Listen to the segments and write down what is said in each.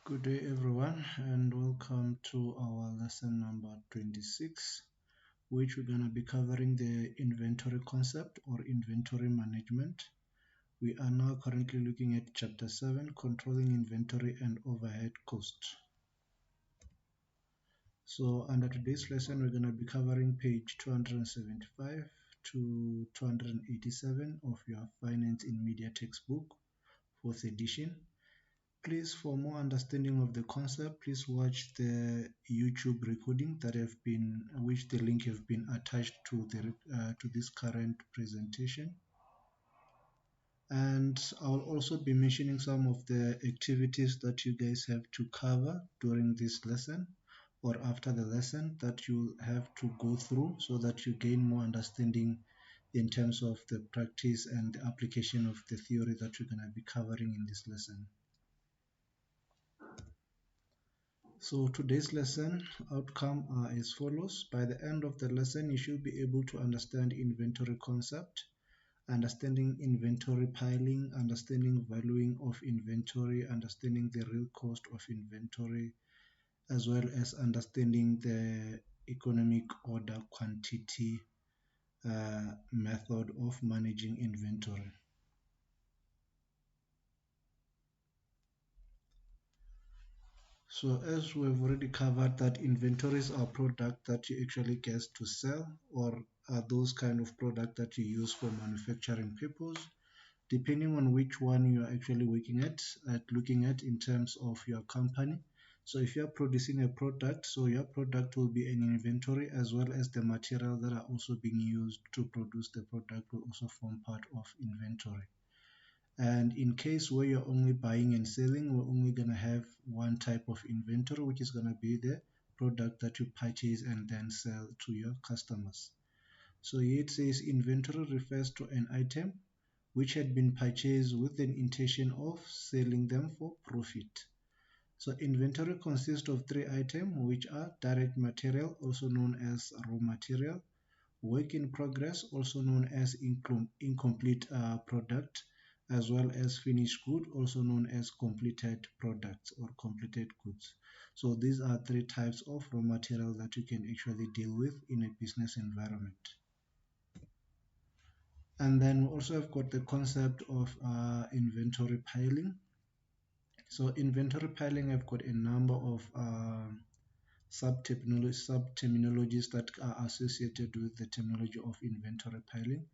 Good day everyone and welcome to our lesson number 26, which we're going to be covering the inventory concept or inventory management. We are now currently looking at chapter 7, controlling inventory and overhead costs. So under today's lesson we're going to be covering page 275 to 287 of your Finance in Media textbook, 4th edition. Please, for more understanding of the concept, please watch the YouTube recording which the link have been attached to this current presentation. And I will also be mentioning some of the activities that you guys have to cover during this lesson or after the lesson that you have to go through so that you gain more understanding in terms of the practice and the application of the theory that we're going to be covering in this lesson. So today's lesson outcome are as follows. By the end of the lesson, you should be able to understand inventory concept, understanding inventory piling, understanding valuing of inventory, understanding the real cost of inventory, as well as understanding the economic order quantity method of managing inventory. So as we've already covered that inventories are products that you actually get to sell or are those kind of products that you use for manufacturing purpose, depending on which one you are actually looking at in terms of your company. So if you are producing a product, so your product will be an inventory as well as the material that are also being used to produce the product will also form part of inventory. And in case where you're only buying and selling, we're only going to have one type of inventory, which is going to be the product that you purchase and then sell to your customers. So here it says inventory refers to an item which had been purchased with an intention of selling them for profit. So inventory consists of three items, which are direct material, also known as raw material, work in progress, also known as incomplete product, as well as finished good, also known as completed products or completed goods. So these are three types of raw material that you can actually deal with in a business environment. And then we also have got the concept of inventory piling. So inventory piling, I've got a number of sub-terminologies that are associated with the terminology of inventory piling.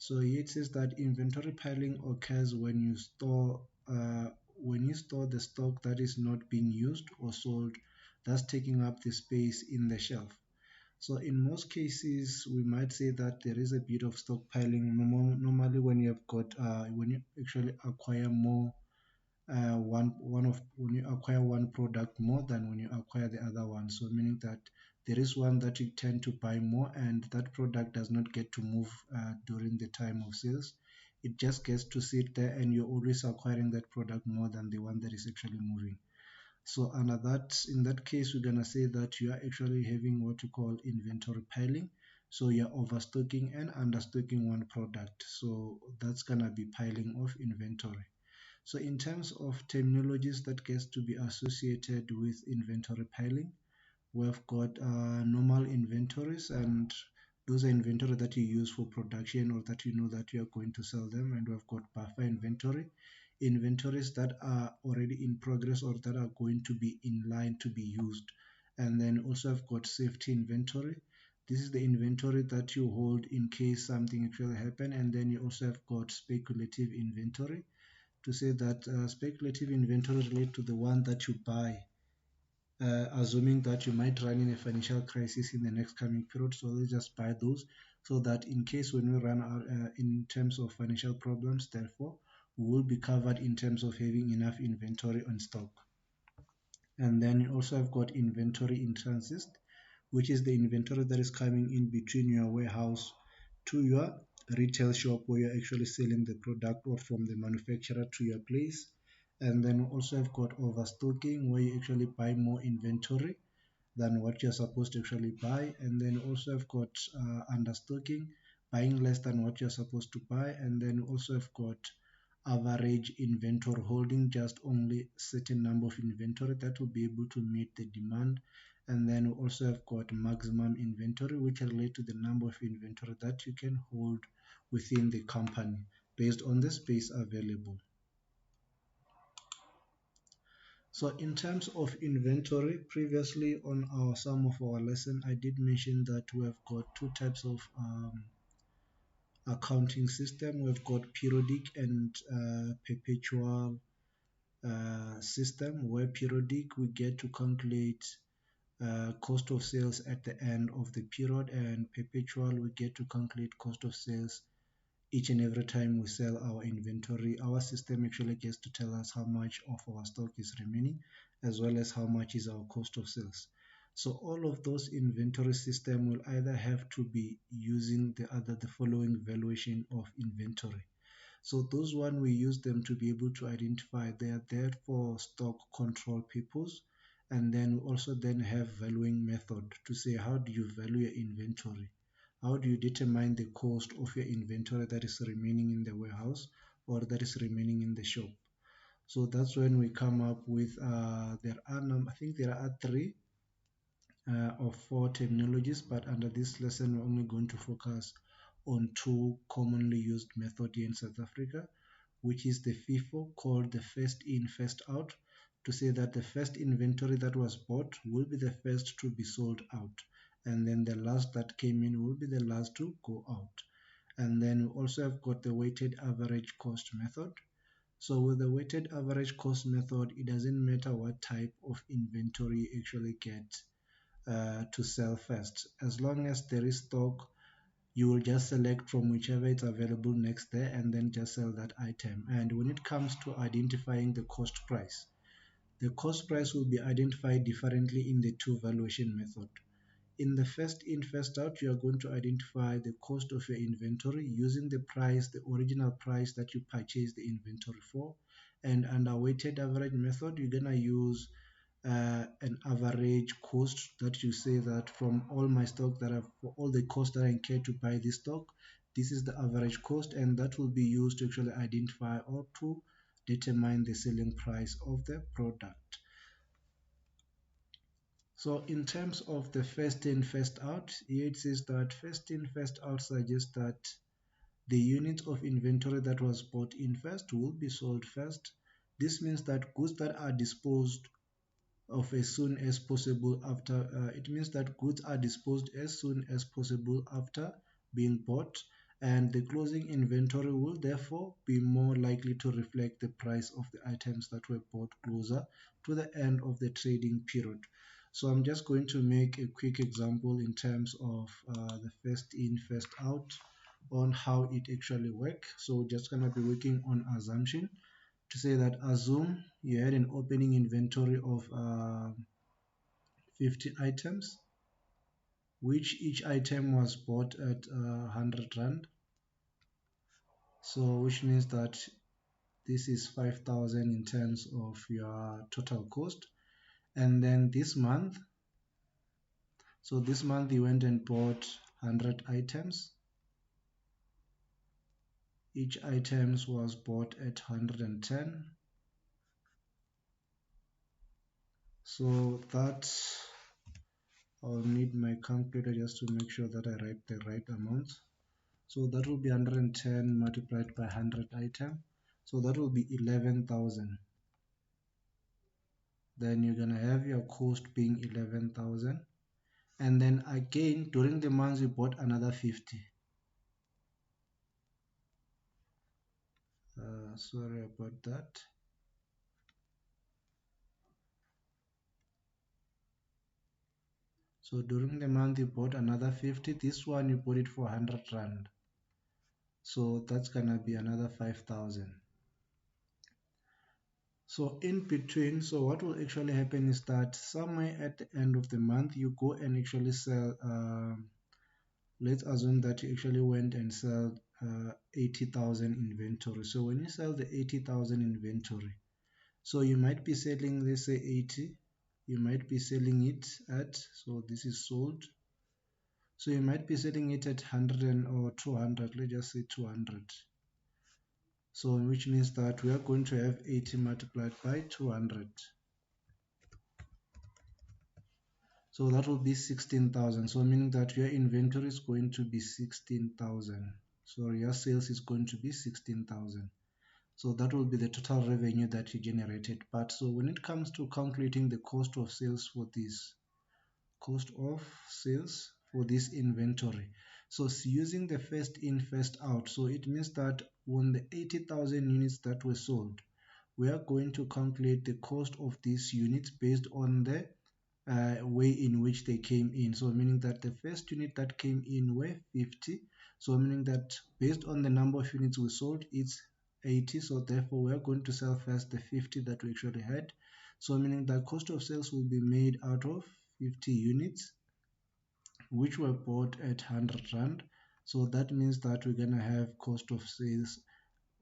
So here it says that inventory piling occurs when you store the stock that is not being used or sold, thus taking up the space in the shelf. So in most cases, we might say that there is a bit of stockpiling. Normally, when you actually acquire more, when you acquire one product more than when you acquire the other one. So meaning that there is one that you tend to buy more and that product does not get to move during the time of sales. It just gets to sit there and you're always acquiring that product more than the one that is actually moving. So in that case, we're gonna say that you are actually having what you call inventory piling. So you're overstocking and understocking one product. So that's gonna be piling of inventory. So in terms of terminologies that gets to be associated with inventory piling, we've got normal inventories, and those are inventory that you use for production or that you know that you are going to sell them. And we've got buffer inventory, inventories that are already in progress or that are going to be in line to be used. And then also I've got safety inventory. This is the inventory that you hold in case something actually happen. And then you also have got speculative inventory, to say that speculative inventory relate to the one that you buy, assuming that you might run in a financial crisis in the next coming period. So let's just buy those so that in case when we run out in terms of financial problems, therefore we will be covered in terms of having enough inventory on stock. And then you also have got inventory in transit, which is the inventory that is coming in between your warehouse to your retail shop where you're actually selling the product, or from the manufacturer to your place. And then also have got overstocking, where you actually buy more inventory than what you're supposed to actually buy. And then also have got understocking, buying less than what you're supposed to buy. And then also have got average inventory, holding just only certain number of inventory that will be able to meet the demand. And then we also have got maximum inventory, which relate to the number of inventory that you can hold within the company based on the space available. So in terms of inventory, previously on some of our lesson, I did mention that we have got two types of accounting system. We've got periodic and perpetual system, where periodic we get to calculate cost of sales at the end of the period, and perpetual we get to calculate cost of sales each and every time we sell our inventory. Our system actually gets to tell us how much of our stock is remaining, as well as how much is our cost of sales. So all of those inventory system will either have to be using the following valuation of inventory. So those one we use them to be able to identify they are there for stock control purpose. And then we also then have valuing method to say how do you value your inventory? How do you determine the cost of your inventory that is remaining in the warehouse or that is remaining in the shop? So that's when we come up with I think there are three or four terminologies, but under this lesson we're only going to focus on two commonly used methods here in South Africa, which is the FIFO, called the first in first out, to say that the first inventory that was bought will be the first to be sold out, and then the last that came in will be the last to go out. And then we also have got the weighted average cost method. So with the weighted average cost method, it doesn't matter what type of inventory you actually get to sell first. As long as there is stock, you will just select from whichever is available next there and then just sell that item. And when it comes to identifying the cost price will be identified differently in the two valuation method. In the first in first out, you are going to identify the cost of your inventory using the price, the original price that you purchased the inventory for. And under weighted average method, you're gonna use an average cost, that you say that from all my stock that I've, for all the cost that I incur to buy this stock, this is the average cost, and that will be used to actually identify or to determine the selling price of the product. So in terms of the first in first out, here it says that first in first out suggests that the unit of inventory that was bought in first will be sold first. This means that goods that are disposed of as soon as possible after it means that goods are disposed as soon as possible after being bought, and the closing inventory will therefore be more likely to reflect the price of the items that were bought closer to the end of the trading period. So I'm just going to make a quick example in terms of the first in first out on how it actually works. So just gonna be working on assumption to say that assume you had an opening inventory of 50 items, which each item was bought at 100 rand. So which means that this is 5,000 in terms of your total cost. And then this month, so this month you went and bought 100 items. Each item was bought at 110. So that I'll need my calculator just to make sure that I write the right amount. So that will be 110 multiplied by 100 item. So that will be 11,000. Then you're gonna have your cost being 11,000. And then again, during the month, you bought another 50. Sorry about that. So during the month, you bought another 50. This one, you bought it for 100 rand. So that's gonna be another 5,000. So in between, so what will actually happen is that somewhere at the end of the month, you go and actually sell, let's assume that you actually went and sell 80,000 inventory. So when you sell the 80,000 inventory, so you might be selling, let's say 80, you might be selling it at, so this is sold. So you might be selling it at 100 or 200, let's just say 200. So which means that we are going to have 80 multiplied by 200. So that will be 16,000. So meaning that your inventory is going to be 16,000. So your sales is going to be 16,000. So that will be the total revenue that you generated. But so when it comes to calculating the cost of sales for this, cost of sales for this inventory. So using the first in, first out. So it means that on the 80,000 units that were sold, we are going to calculate the cost of these units based on the way in which they came in. So meaning that the first unit that came in were 50. So meaning that based on the number of units we sold, it's 80. So therefore we are going to sell first the 50 that we actually had. So meaning that cost of sales will be made out of 50 units which were bought at 100 rand. So that means that we're gonna have cost of sales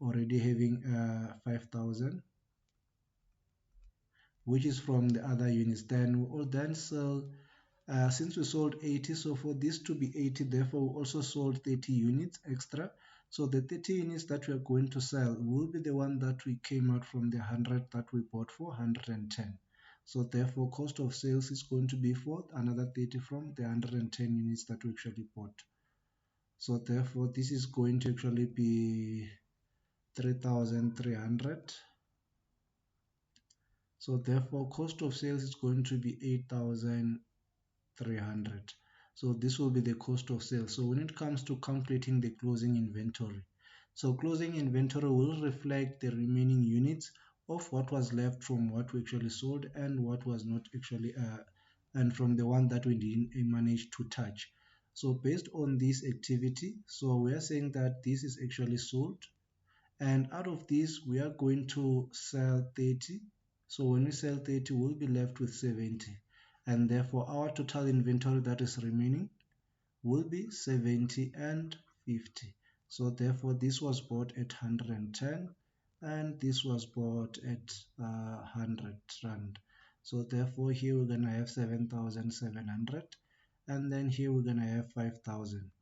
already having 5,000, which is from the other units. Then we will then sell, since we sold 80, so for this to be 80, therefore we also sold 30 units extra. So the 30 units that we are going to sell will be the one that we came out from the 100 that we bought for 110. So therefore cost of sales is going to be for another 30 from the 110 units that we actually bought. So therefore this is going to actually be 3,300. So therefore cost of sales is going to be 8,300. So this will be the cost of sales. So when it comes to calculating the closing inventory, so closing inventory will reflect the remaining units of what was left from what we actually sold and what was not actually and from the one that we didn't manage to touch. So based on this activity, so we are saying that this is actually sold, and out of this we are going to sell 30. So when we sell 30, we'll be left with 70, and therefore our total inventory that is remaining will be 70 and 50. So therefore this was bought at 110 and this was bought at 100 rand. So therefore here we're gonna have 7,700, and then here we're gonna have 5,000.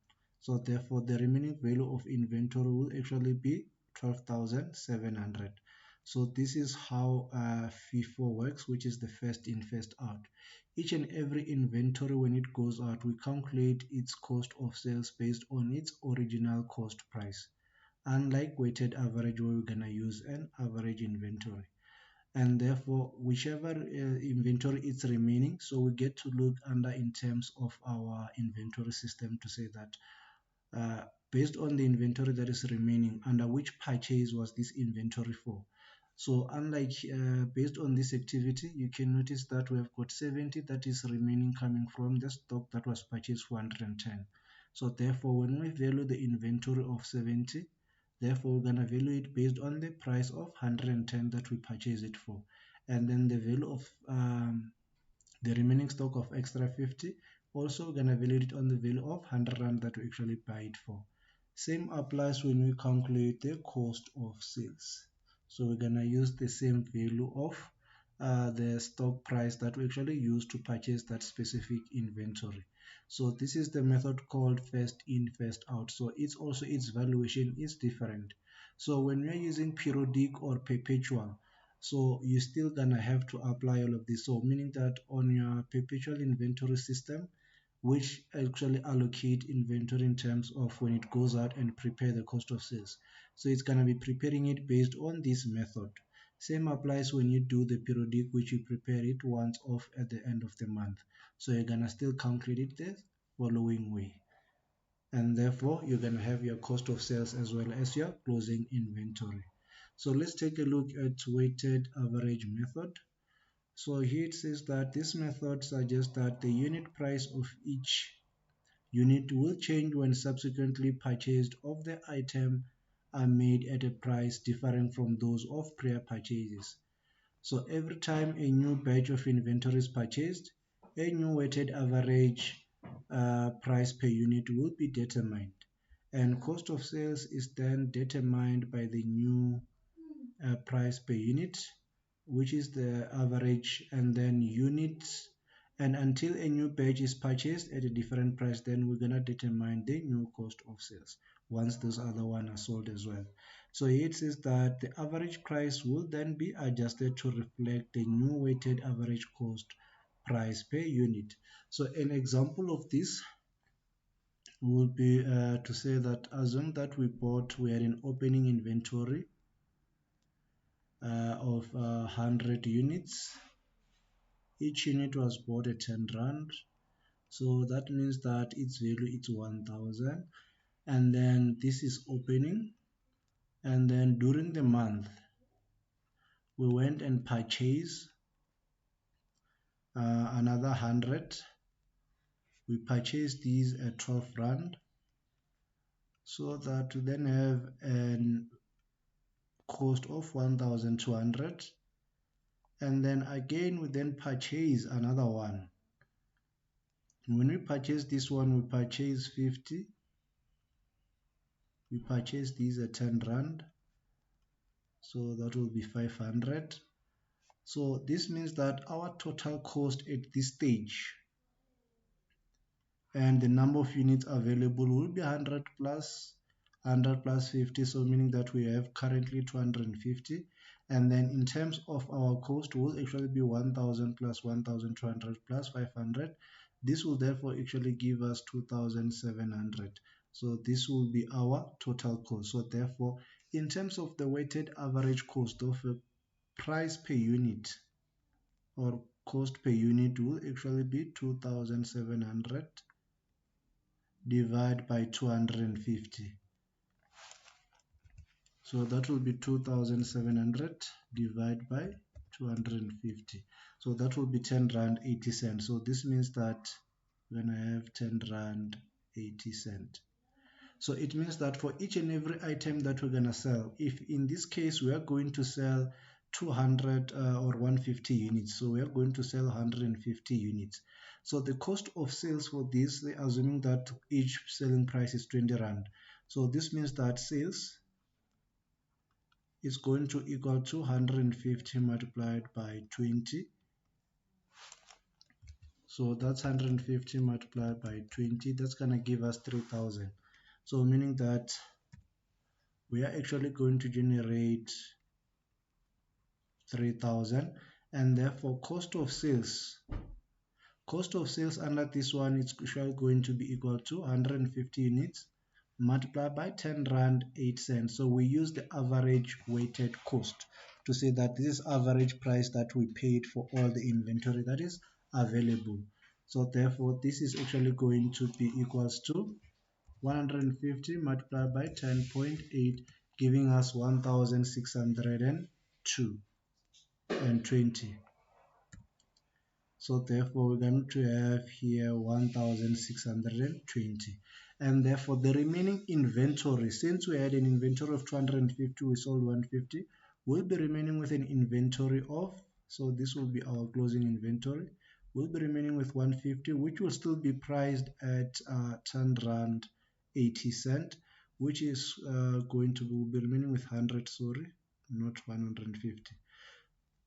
So therefore the remaining value of inventory will actually be 12,700. So this is how FIFO works, which is the first in, first out. Each and every inventory, when it goes out, we calculate its cost of sales based on its original cost price. Unlike weighted average, where we're gonna use an average inventory. And therefore, whichever inventory is remaining, so we get to look under in terms of our inventory system to say that based on the inventory that is remaining, under which purchase was this inventory for. So unlike based on this activity, you can notice that we have got 70 that is remaining coming from the stock that was purchased for 110. So therefore when we value the inventory of 70, therefore we're going to value it based on the price of 110 that we purchased it for, and then the value of the remaining stock of extra 50, also we're going to value it on the value of 100 rand that we actually buy it for. Same applies when we calculate the cost of sales. So we're going to use the same value of the stock price that we actually use to purchase that specific inventory. So this is the method called first in, first out. So it's also, its valuation is different. So when we're using periodic or perpetual, so you're still gonna have to apply all of this. So meaning that on your perpetual inventory system, which actually allocate inventory in terms of when it goes out and prepare the cost of sales. So it's going to be preparing it based on this method. Same applies when you do the periodic, which you prepare it once off at the end of the month. So you're going to still calculate it the following way. And therefore, you're going to have your cost of sales as well as your closing inventory. So let's take a look at weighted average method. So here it says that this method suggests that the unit price of each unit will change when subsequently purchased of the item are made at a price differing from those of prior purchases. So every time a new batch of inventory is purchased, a new weighted average price per unit will be determined, and cost of sales is then determined by the new price per unit, which is the average, and then units. And until a new batch is purchased at a different price, then we're gonna determine the new cost of sales. once those other one are sold as well. So here it says that the average price will then be adjusted to reflect the new weighted average cost price per unit. So an example of this would be to say that assume that we had an opening inventory of 100 units. Each unit was bought at 10 rand, so that means that its value is 1000, and then this is opening, and then during the month we went and purchased another 100. We purchased these at 12 rand, so that we then have an cost of 1200, and then again we then purchase another one. When we purchase this one, we purchase 50. We purchase these at 10 rand, so that will be 500. So this means that our total cost at this stage and the number of units available will be 100 plus 50, so meaning that we have currently 250, and then in terms of our cost will actually be 1000 plus 1200 plus 500. This will therefore actually give us 2700. So this will be our total cost. So therefore, in terms of the weighted average cost of a price per unit or cost per unit will actually be 2700 divided by 250. So that will be 2700 divided by 250. So that will be 10 rand 80 cents. So this means that when I have 10 rand 80 cents. So it means that for each and every item that we're going to sell, if in this case we are going to sell 200 or 150 units, so we are going to sell 150 units. So the cost of sales for this, assuming that each selling price is 20 rand. So this means that sales is going to equal to 150 multiplied by 20. So that's 150 multiplied by 20. That's going to give us 3000. So meaning that we are actually going to generate 3000, and therefore cost of sales under this one is actually going to be equal to 150 units multiplied by 10 rand 8 cents. So we use the average weighted cost to say that this is average price that we paid for all the inventory that is available. So therefore this is actually going to be equals to 150 multiplied by 10.8, giving us 1602 and 20. So therefore we're going to have here 1620, and therefore the remaining inventory, since we had an inventory of 250, we sold 150, we'll be remaining with an inventory of, so this will be our closing inventory, we'll be remaining with 150, which will still be priced at 10 rand 80 cent, which is going to be remaining with 100, sorry, not 150.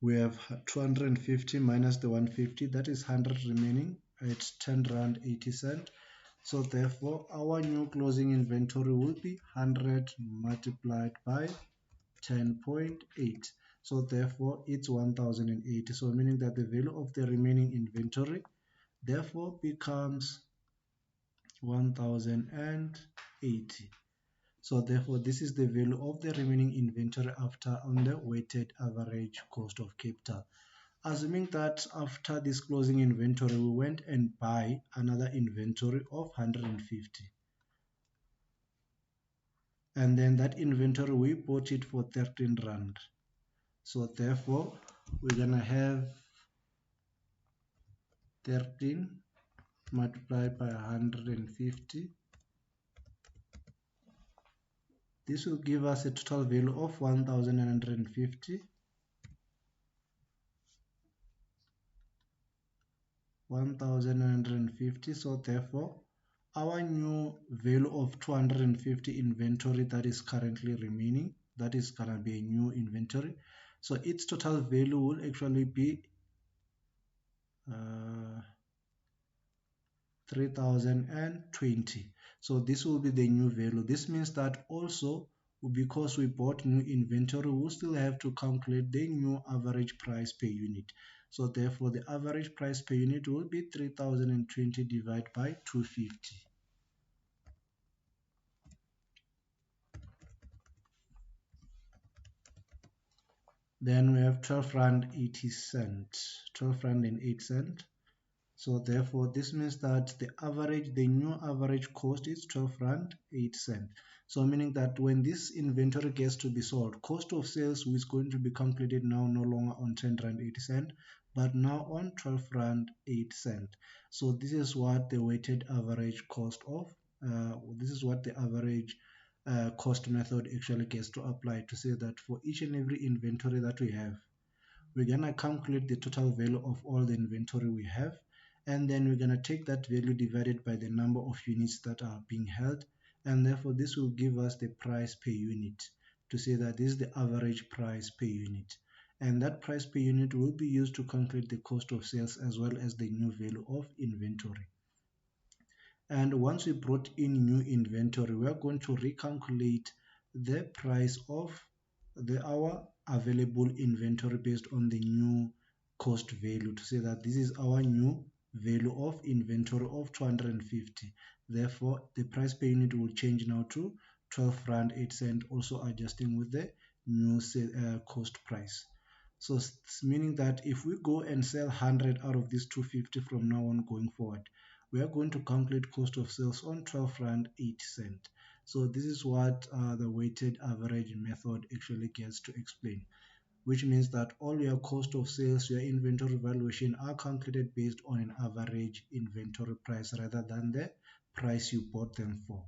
We have 250 minus the 150, that is 100 remaining at 10 rand 80 cent. So therefore our new closing inventory will be 100 multiplied by 10.8. So therefore it's 1080. So meaning that the value of the remaining inventory therefore becomes 1080. So therefore this is the value of the remaining inventory after on the weighted average cost of capital. Assuming that after this closing inventory we went and buy another inventory of 150, and then that inventory we bought it for 13 rand. So therefore we're gonna have 13 multiplied by 150. This will give us a total value of 1150. 1150. So therefore our new value of 250 inventory that is currently remaining, that is gonna be a new inventory, so its total value will actually be 3020. So this will be the new value. This means that also, because we bought new inventory, we'll still have to calculate the new average price per unit. So therefore the average price per unit will be 3020 divided by 250. Then we have 12 rand 80 cent, 12 rand and 8 cent. So therefore, this means that the new average cost is 12 rand 8 cent. So meaning that when this inventory gets to be sold, cost of sales is going to be calculated now no longer on 10 rand 80 cent, but now on 12 rand 8 cent. So this is what the weighted average cost of, this is what the average cost method actually gets to apply to say that for each and every inventory that we have, we're going to calculate the total value of all the inventory we have, and then we're going to take that value divided by the number of units that are being held, and therefore this will give us the price per unit to say that this is the average price per unit, and that price per unit will be used to calculate the cost of sales as well as the new value of inventory. And once we brought in new inventory, we are going to recalculate the price of our available inventory based on the new cost value to say that this is our new value of inventory of 250. Therefore, the price per unit will change now to 12 rand 8 cent, also adjusting with the new cost price. So it's meaning that if we go and sell 100 out of this 250 from now on going forward, we are going to calculate cost of sales on 12 rand 8 cent. So this is what the weighted average method actually gets to explain, which means that all your cost of sales, your inventory valuation are calculated based on an average inventory price rather than the price you bought them for.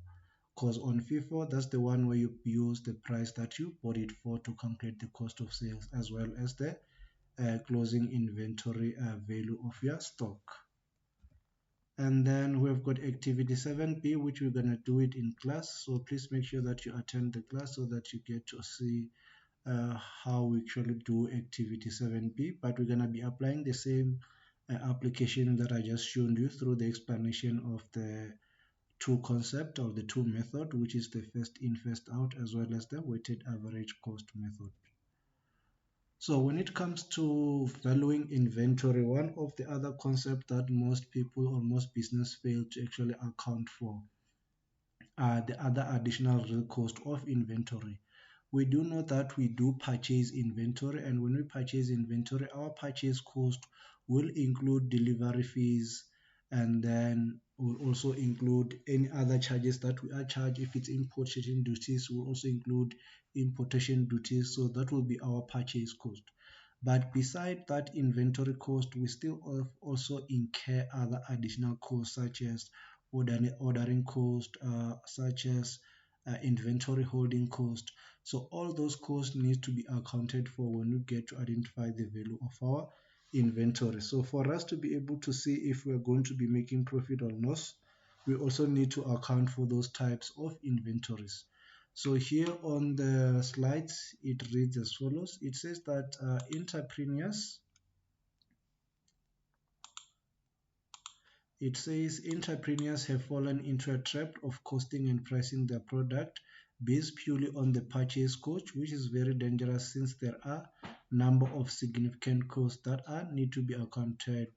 Because on FIFO, that's the one where you use the price that you bought it for to calculate the cost of sales as well as the closing inventory value of your stock. And then we've got activity 7b, which we're going to do it in class. So please make sure that you attend the class so that you get to see how we actually do activity 7b. But we're going to be applying the same application that I just shown you through the explanation of the two concept or the two method, which is the first in first out as well as the weighted average cost method. So when it comes to valuing inventory, one of the other concepts that most people or most business fail to actually account for are the other additional real cost of inventory. We do know that we do purchase inventory, and when we purchase inventory, our purchase cost will include delivery fees, and then will also include any other charges that we are charged. If it's importation duties, will also include importation duties. So that will be our purchase cost. But beside that inventory cost, we still also incur other additional costs such as ordering cost, such as inventory holding cost. So all those costs need to be accounted for when we get to identify the value of our inventory. So for us to be able to see if we're going to be making profit or loss, we also need to account for those types of inventories. So here on the slides, it reads as follows. It says that entrepreneurs have fallen into a trap of costing and pricing their product based purely on the purchase cost, which is very dangerous since there are number of significant costs that are need to be accounted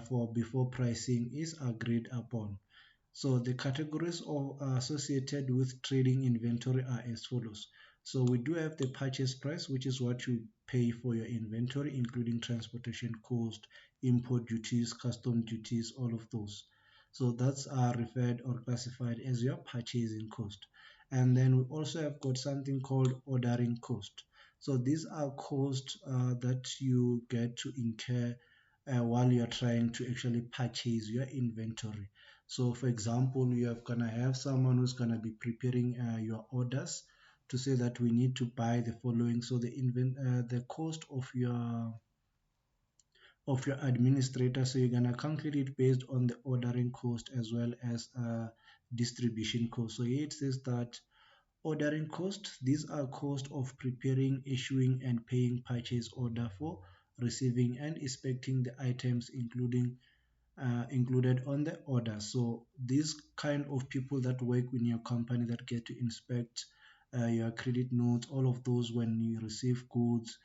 for before pricing is agreed upon. So the categories associated with trading inventory are as follows. So we do have the purchase price, which is what you pay for your inventory, including transportation cost, import duties, custom duties, all of those. So that's referred or classified as your purchasing cost. And then we also have got something called ordering cost. So these are costs that you get to incur while you're trying to actually purchase your inventory. So for example, you're gonna have someone who's gonna be preparing your orders to say that we need to buy the following. So the cost of your administrator. So you're gonna calculate it based on the ordering cost as well as distribution cost. So here it says that ordering cost. These are cost of preparing, issuing, and paying purchase order for receiving and inspecting the items, including included on the order. So these kind of people that work in your company that get to inspect your credit notes, all of those when you receive goods,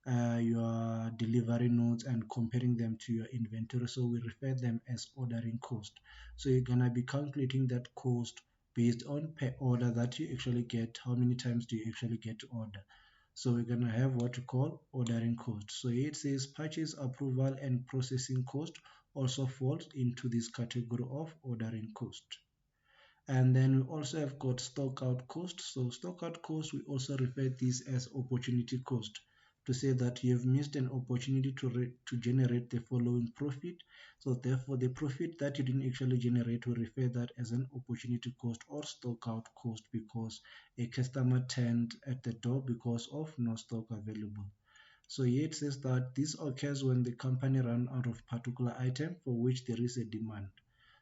your delivery notes, and comparing them to your inventory. So we refer them as ordering cost. So you're gonna be calculating that cost based on per order that you actually get. How many times do you actually get to order? So we're gonna have what we call ordering cost. So here it says purchase approval and processing cost also falls into this category of ordering cost. And then we also have got stock out cost. So stock out cost, we also refer this as opportunity cost to say that you have missed an opportunity to generate the following profit. So therefore, the profit that you didn't actually generate, we refer that as an opportunity cost or stock out cost because a customer turned at the door because of no stock available. So here it says that this occurs when the company run out of particular item for which there is a demand.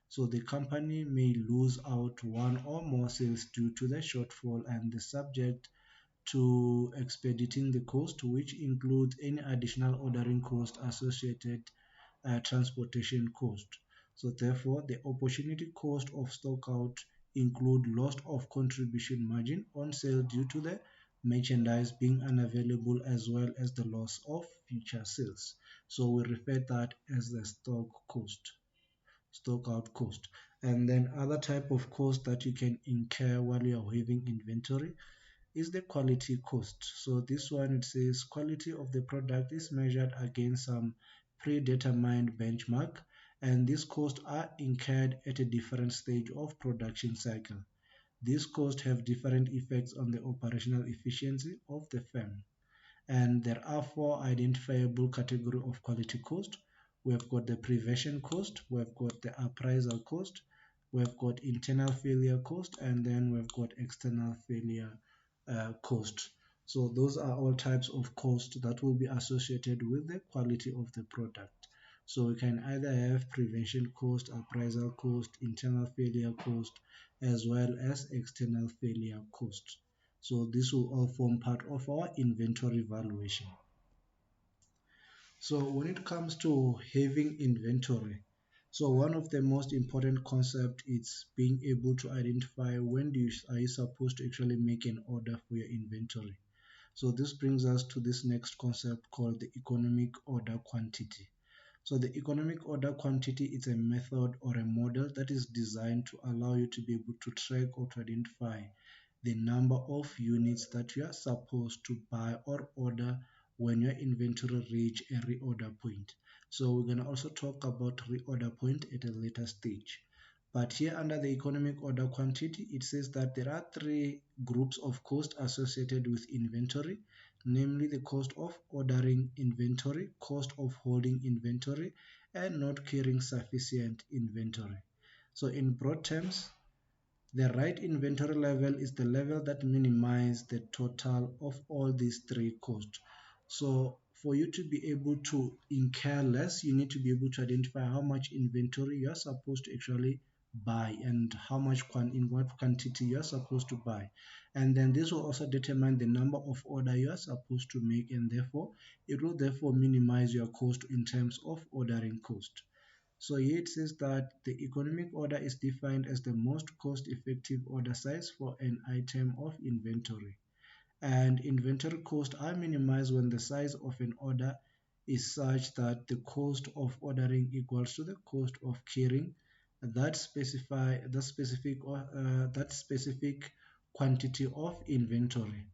So the company may lose out one or more sales due to the shortfall and is subject to expediting the cost, which includes any additional ordering cost associated transportation cost. So therefore, the opportunity cost of stock out include loss of contribution margin on sale due to the merchandise being unavailable as well as the loss of future sales. So we refer that as the stock cost, stock out cost. And then other type of cost that you can incur while you are having inventory is the quality cost. So this one, it says quality of the product is measured against some predetermined benchmark, and these costs are incurred at a different stage of production cycle. These costs have different effects on the operational efficiency of the firm. And there are four identifiable category of quality cost. We've got the prevention cost, we've got the appraisal cost, we've got internal failure cost, and then we've got external failure cost. So those are all types of cost that will be associated with the quality of the product. So we can either have prevention cost, appraisal cost, internal failure cost, as well as external failure cost. So this will all form part of our inventory valuation. So when it comes to having inventory, so one of the most important concept is being able to identify when are you supposed to actually make an order for your inventory. So this brings us to this next concept called the economic order quantity. So the economic order quantity is a method or a model that is designed to allow you to be able to track or to identify the number of units that you are supposed to buy or order when your inventory reach a reorder point. So we're going to also talk about reorder point at a later stage. But here under the economic order quantity, it says that there are three groups of cost associated with inventory, namely the cost of ordering inventory, cost of holding inventory, and not carrying sufficient inventory. So in broad terms, the right inventory level is the level that minimizes the total of all these three costs. So for you to be able to incur less, you need to be able to identify how much inventory you are supposed to actually buy and how much in what quantity you are supposed to buy. And then this will also determine the number of order you are supposed to make, and therefore it will therefore minimize your cost in terms of ordering cost. So here it says that the economic order is defined as the most cost-effective order size for an item of inventory. And inventory costs are minimized when the size of an order is such that the cost of ordering equals to the cost of carrying that specific quantity of inventory.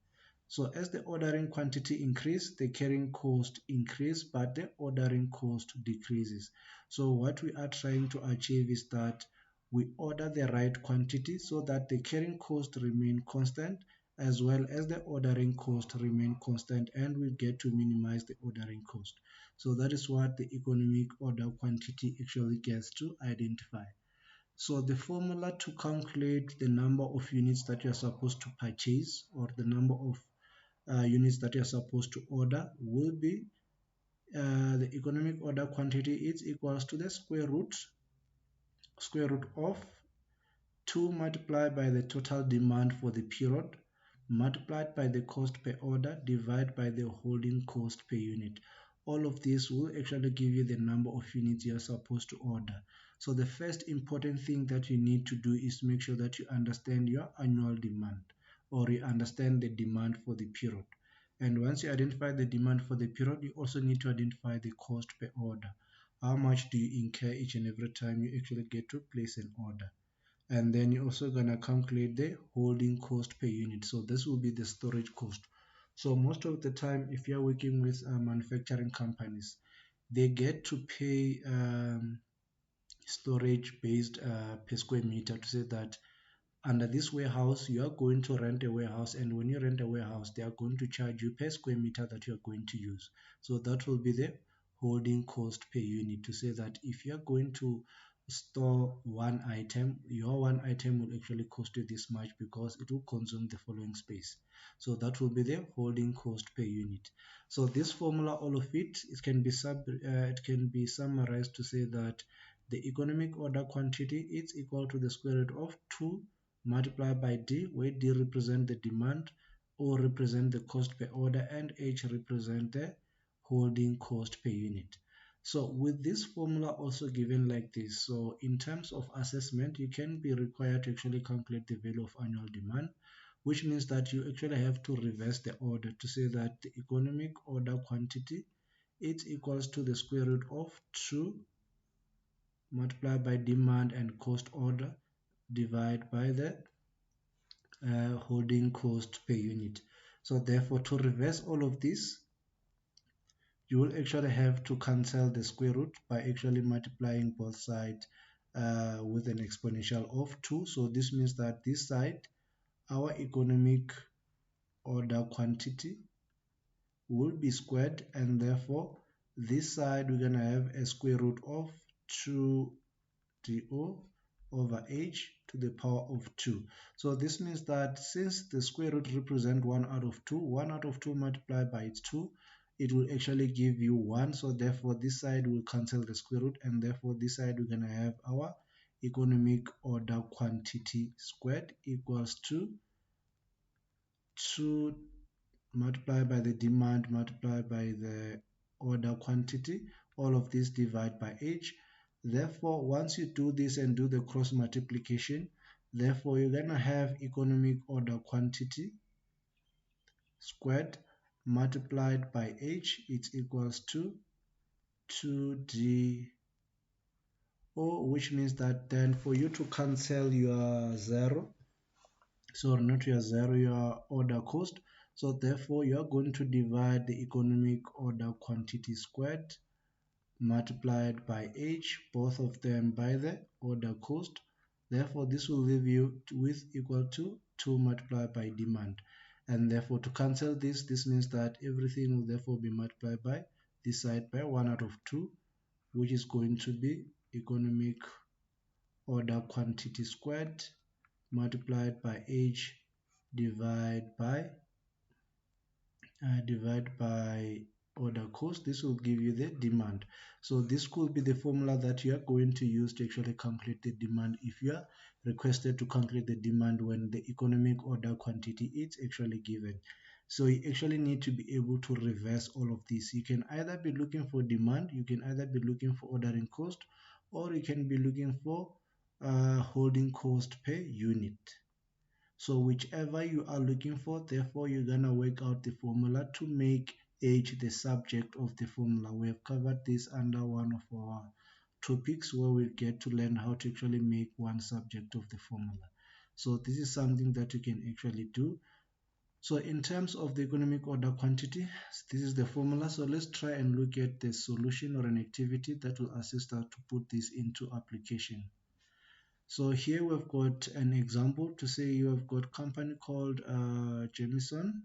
So as the ordering quantity increase, the carrying cost increase, but the ordering cost decreases. So what we are trying to achieve is that we order the right quantity so that the carrying cost remain constant as well as the ordering cost remain constant, and we get to minimize the ordering cost. So that is what the economic order quantity actually gets to identify. So the formula to calculate the number of units that you're supposed to purchase or the number of units that you're supposed to order will be the economic order quantity is equals to the square root of 2 multiplied by the total demand for the period multiplied by the cost per order divided by the holding cost per unit. all of this will actually give you the number of units you're supposed to order. So the first important thing that you need to do is make sure that you understand your annual demand, or you understand the demand for the period. And once you identify the demand for the period, you also need to identify the cost per order. How much do you incur each and every time you actually get to place an order? And then you're also going to calculate the holding cost per unit. So this will be the storage cost. So most of the time, if you're working with manufacturing companies, they get to pay storage based per square meter, to say that under this warehouse you are going to rent a warehouse, and when you rent a warehouse they are going to charge you per square meter that you are going to use. So that will be the holding cost per unit, to say that if you are going to store one item, your one item will actually cost you this much because it will consume the following space. So that will be the holding cost per unit. So this formula, all of it can be summarized to say that the economic order quantity is equal to the square root of 2 multiplied by D, where D represent the demand, O represent the cost per order, and H represent the holding cost per unit. So with this formula also given like this, so in terms of assessment, you can be required to actually calculate the value of annual demand, which means that you actually have to reverse the order to say that the economic order quantity is equals to the square root of 2 multiplied by demand and cost order divided by the holding cost per unit. So therefore, to reverse all of this, you will actually have to cancel the square root by actually multiplying both sides with an exponential of 2. So this means that this side, our economic order quantity, will be squared, and therefore this side we're going to have a square root of 2 do over h to the power of 2. So this means that since the square root represents 1 out of 2, 1 out of 2 multiplied by 2, it will actually give you 1. So therefore this side will cancel the square root, and therefore this side we're going to have our economic order quantity squared equals to 2 multiplied by the demand multiplied by the order quantity, all of this divide by h. Therefore, once you do this and do the cross multiplication, therefore you're going to have economic order quantity squared multiplied by h, it's equals to 2d, which means that then for you to cancel your 0, sorry, not your 0, your order cost. So therefore you are going to divide the economic order quantity squared multiplied by h, both of them by the order cost. Therefore this will leave you with equal to 2 multiplied by demand, and therefore to cancel this means that everything will therefore be multiplied by this side by 1 out of 2, which is going to be economic order quantity squared multiplied by h divide by order cost. This will give you the demand. So this could be the formula that you are going to use to actually calculate the demand if you are requested to calculate the demand when the economic order quantity is actually given. So you actually need to be able to reverse all of this. You can either be looking for demand, you can either be looking for ordering cost, or you can be looking for holding cost per unit. So whichever you are looking for, therefore you're going to work out the formula to make H the subject of the formula. We have covered this under one of our topics where we get to learn how to actually make one subject of the formula. So this is something that you can actually do. So in terms of the economic order quantity, this is the formula. So let's try and look at the solution or an activity that will assist us to put this into application. So here we've got an example to say you have got company called Jamieson.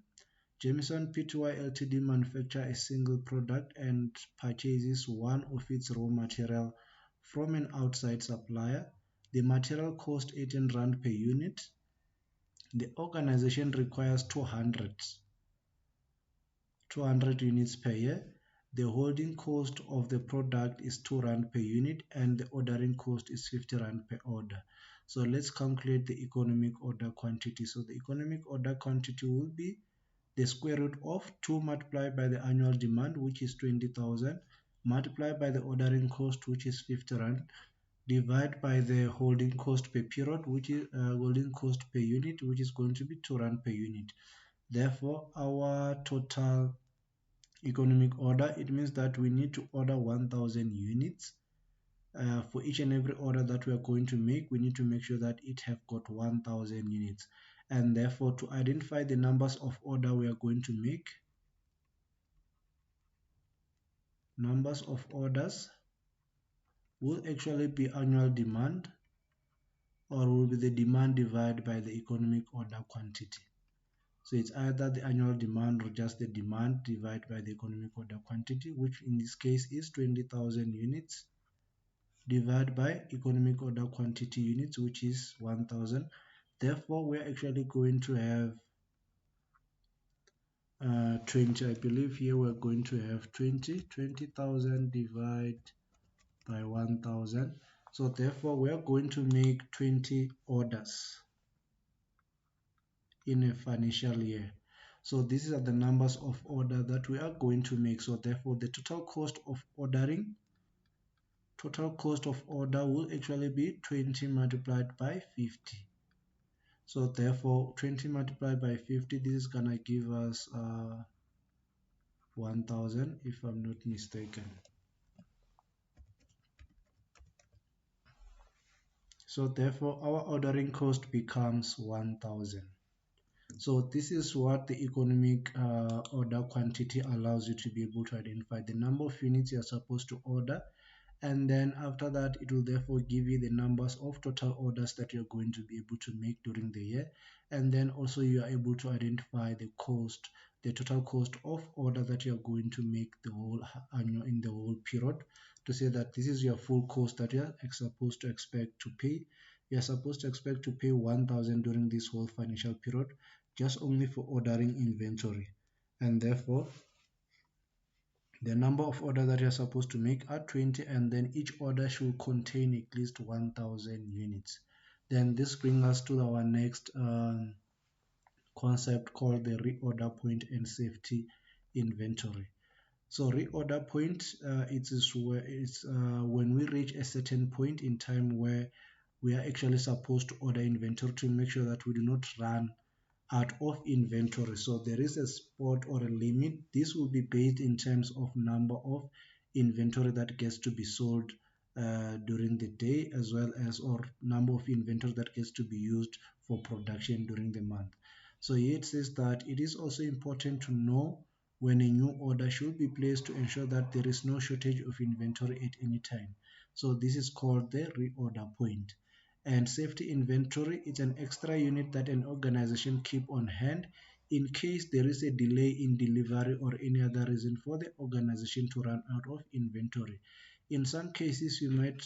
Jamieson Pty Ltd manufacture a single product and purchases one of its raw material from an outside supplier. The material costs 18 Rand per unit. The organization requires 200 units per year. The holding cost of the product is 2 Rand per unit, and the ordering cost is 50 Rand per order. So let's calculate the economic order quantity. So the economic order quantity will be the square root of 2 multiplied by the annual demand, which is 20,000, multiplied by the ordering cost, which is 50 rand, divide by the holding cost per period, which is holding cost per unit, which is going to be 2 rand per unit. Therefore, our total economic order, it means that we need to order 1,000 units. For each and every order that we are going to make, we need to make sure that it have got 1,000 units. And therefore, to identify the numbers of order we are going to make, numbers of orders will actually be annual demand, or will be the demand divided by the economic order quantity. So it's either the annual demand or just the demand divided by the economic order quantity, which in this case is 20,000 units, divided by economic order quantity units, which is 1,000. Therefore, we're actually going to have 20. I believe here we're going to have 20,000 divided by 1,000. So therefore, we are going to make 20 orders in a financial year. So these are the numbers of order that we are going to make. So therefore, the total cost of ordering, total cost of order will actually be 20 multiplied by 50. So therefore, 20 multiplied by 50, this is gonna give us 1,000 if I'm not mistaken. So therefore, our ordering cost becomes 1,000. So this is what the economic order quantity allows you to be able to identify the number of units you're supposed to order, and then after that it will therefore give you the numbers of total orders that you're going to be able to make during the year, and then also you are able to identify the cost, the total cost of order that you're going to make the whole annual in the whole period, to say that this is your full cost that you're supposed to expect to pay. You're supposed to expect to pay 1,000 during this whole financial period, just only for ordering inventory, and therefore the number of orders that you're supposed to make are 20, and then each order should contain at least 1,000 units. Then this brings us to our next concept called the reorder point and safety inventory. So reorder point, it is where it's when we reach a certain point in time where we are actually supposed to order inventory to make sure that we do not run out of inventory. So there is a spot or a limit. This will be based in terms of number of inventory that gets to be sold during the day, as well as or number of inventory that gets to be used for production during the month. So here it says that it is also important to know when a new order should be placed to ensure that there is no shortage of inventory at any time. So this is called the reorder point. And safety inventory is an extra unit that an organization keep on hand in case there is a delay in delivery or any other reason for the organization to run out of inventory. In some cases, you might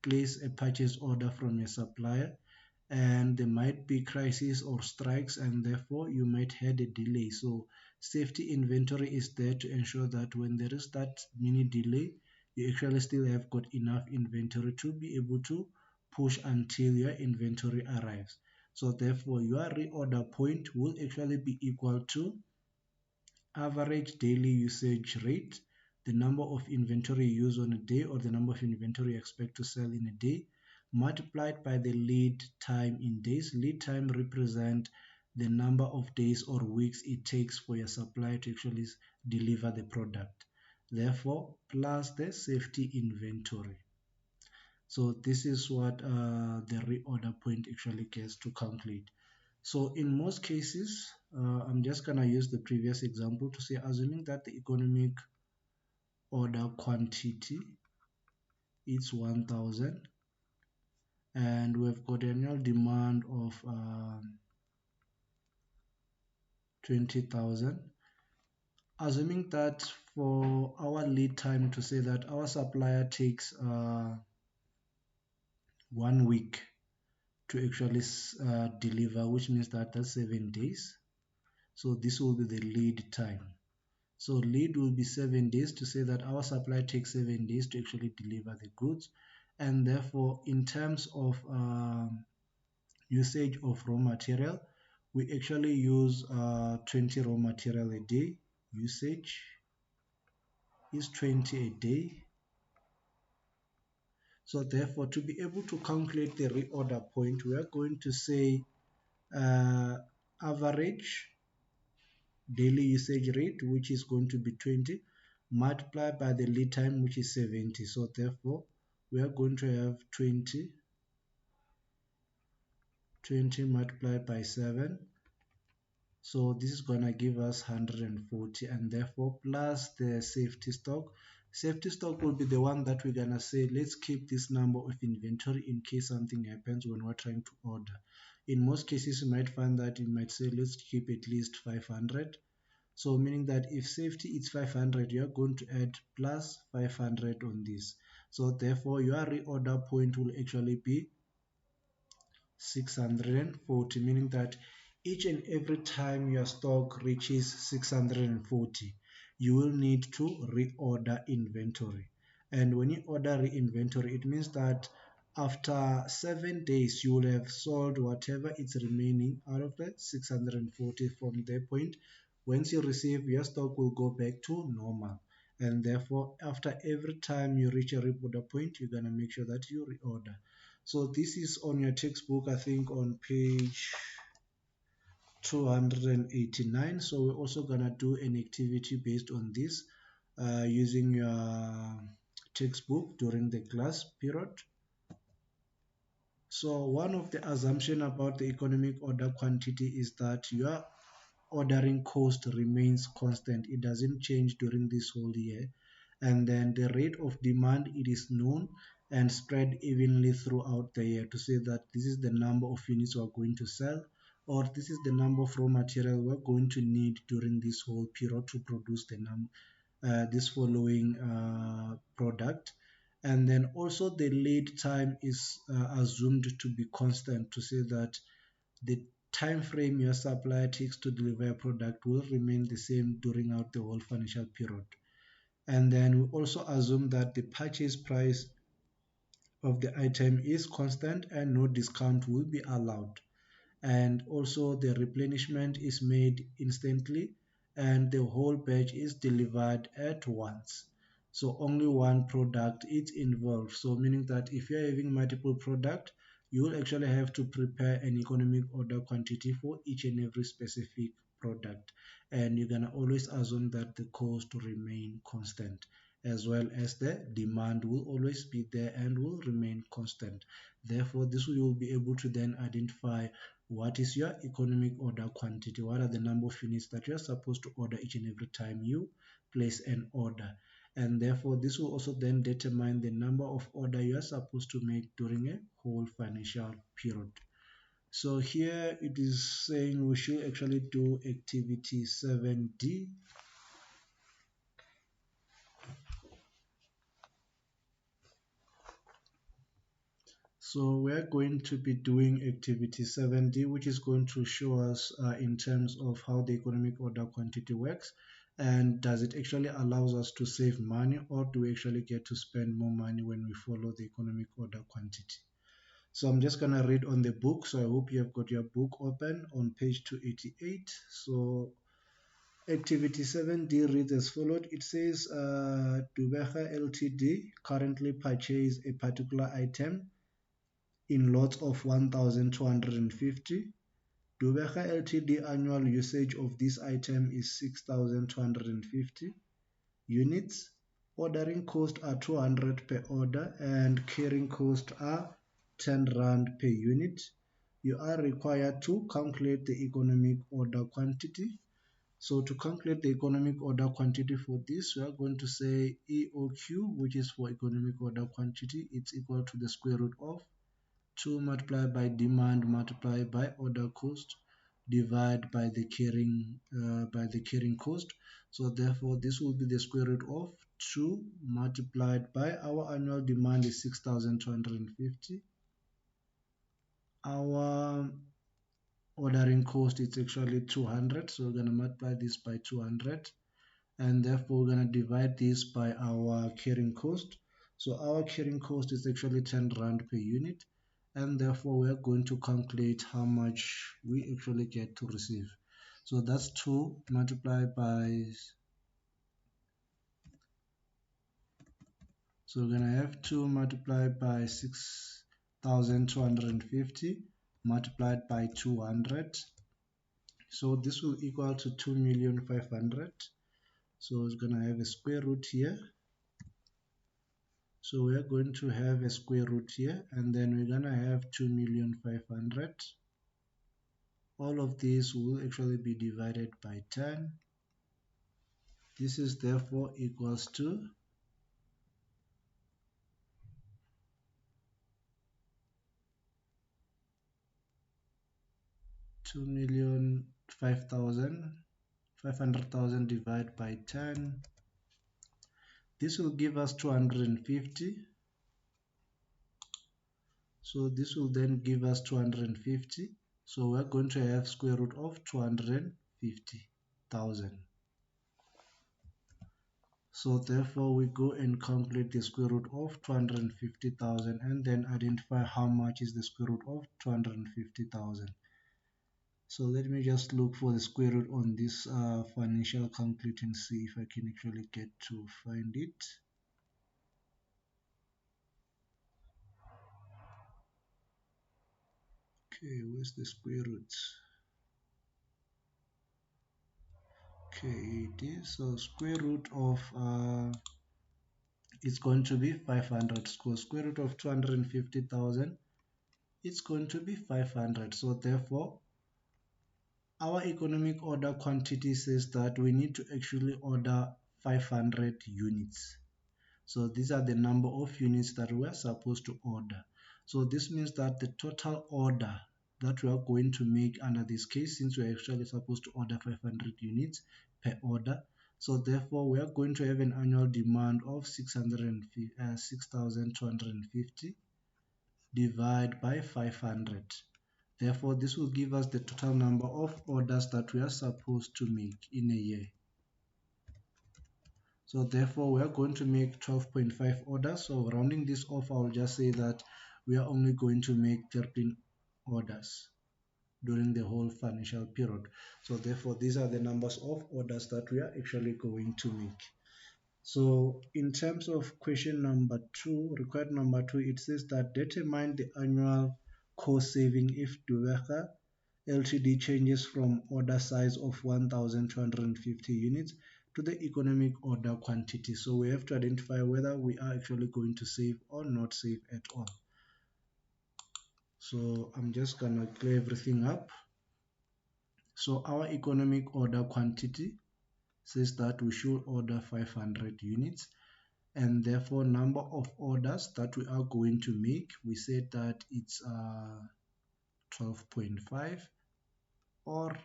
place a purchase order from your supplier, and there might be crisis or strikes, and therefore you might have a delay. So safety inventory is there to ensure that when there is that mini delay, you actually still have got enough inventory to be able to push until your inventory arrives. So therefore your reorder point will actually be equal to average daily usage rate, the number of inventory you use on a day or the number of inventory you expect to sell in a day, multiplied by the lead time in days. Lead time represent the number of days or weeks it takes for your supplier to actually deliver the product. Therefore, plus the safety inventory. So this is what the reorder point actually gets to calculate. So in most cases, I'm just gonna use the previous example to say, assuming that the economic order quantity is 1,000 and we've got annual demand of 20,000. Assuming that for our lead time, to say that our supplier takes 1 week to actually deliver, which means that that's 7 days. So this will be the lead time. So lead will be 7 days, to say that our supplier takes 7 days to actually deliver the goods. And therefore, in terms of usage of raw material, we actually use 20 raw material a day. Usage is 20 a day. So therefore, to be able to calculate the reorder point, we are going to say average daily usage rate, which is going to be 20, multiplied by the lead time, which is 70. So therefore, we are going to have 20 multiplied by 7. So this is going to give us 140, and therefore plus the safety stock. Safety stock will be the one that we're going to say, let's keep this number of inventory in case something happens when we're trying to order. In most cases, you might find that it might say, let's keep at least 500. So meaning that if safety is 500, you are going to add plus 500 on this. So therefore, your reorder point will actually be 640, meaning that each and every time your stock reaches 640, you will need to reorder inventory. And when you order inventory, it means that after 7 days, you will have sold whatever is remaining out of the 640 from that point. Once you receive, your stock will go back to normal. And therefore, after every time you reach a reorder point, you're going to make sure that you reorder. So this is on your textbook, I think on page 289. So we're also gonna do an activity based on this using your textbook during the class period. So one of the assumption about the economic order quantity is that your ordering cost remains constant. It doesn't change during this whole year. And then the rate of demand, it is known and spread evenly throughout the year to say that this is the number of units we're going to sell, or this is the number of raw material we're going to need during this whole period to produce this following product. And then also the lead time is assumed to be constant to say that the time frame your supplier takes to deliver a product will remain the same during out the whole financial period. And then we also assume that the purchase price of the item is constant and no discount will be allowed. And also the replenishment is made instantly and the whole batch is delivered at once. So only one product is involved. So meaning that if you're having multiple product, you will actually have to prepare an economic order quantity for each and every specific product. And you're gonna always assume that the cost to remain constant, as well as the demand will always be there and will remain constant. Therefore, this will be able to then identify what is your economic order quantity, what are the number of units that you are supposed to order each and every time you place an order. And therefore, this will also then determine the number of order you are supposed to make during a whole financial period. So here it is saying we should actually do activity 7D. So we're going to be doing activity 7D, which is going to show us in terms of how the economic order quantity works, and does it actually allows us to save money, or do we actually get to spend more money when we follow the economic order quantity. So I'm just going to read on the book. So I hope you have got your book open on page 288. So activity 7D reads as followed. It says Dubeha Ltd currently purchase a particular item in lots of 1,250. Dubeha Ltd annual usage of this item is 6,250 units. Ordering cost are 200 per order and carrying cost are 10 Rand per unit. You are required to calculate the economic order quantity. So to calculate the economic order quantity for this, we are going to say EOQ, which is for economic order quantity, it's equal to the square root of 2 multiplied by demand multiplied by order cost divided by the carrying cost. So therefore this will be the square root of 2 multiplied by our annual demand is 6,250. Our ordering cost is actually 200, so we're going to multiply this by 200, and therefore we're going to divide this by our carrying cost. So our carrying cost is actually 10 Rand per unit, and therefore we are going to calculate how much we actually get to receive. So that's 2 multiplied by, so we're gonna have 2 multiplied by 6,250 multiplied by 200. So this will equal to 2,500,000. So it's gonna have a square root here. So we are going to have a square root here, and then we're gonna have 2,500,000. All of these will actually be divided by 10. This is therefore equals to 2,500,000 divided by 10. This will give us 250. So this will then give us 250. So we're going to have square root of 250,000. So therefore we go and calculate the square root of 250,000 and then identify how much is the square root of 250,000. So let me just look for the square root on this financial calculator and see if I can actually get to find it. Okay, where's the square root? Okay, it is. So square root of it's going to be 500. So square root of 250,000, it's going to be 500. So therefore our economic order quantity says that we need to actually order 500 units. So these are the number of units that we are supposed to order. So this means that the total order that we are going to make under this case, since we are actually supposed to order 500 units per order, so therefore we are going to have an annual demand of 6,250 divided by 500. Therefore, this will give us the total number of orders that we are supposed to make in a year. So therefore, we are going to make 12.5 orders. So rounding this off, I'll just say that we are only going to make 13 orders during the whole financial period. So therefore, these are the numbers of orders that we are actually going to make. So in terms of question number 2, required number 2, it says that determine the annual cost saving if Duvecha Ltd changes from order size of 1,250 units to the economic order quantity. So we have to identify whether we are actually going to save or not save at all. So I'm just gonna clear everything up. So our economic order quantity says that we should order 500 units, and therefore number of orders that we are going to make, we said that it's 12.5 or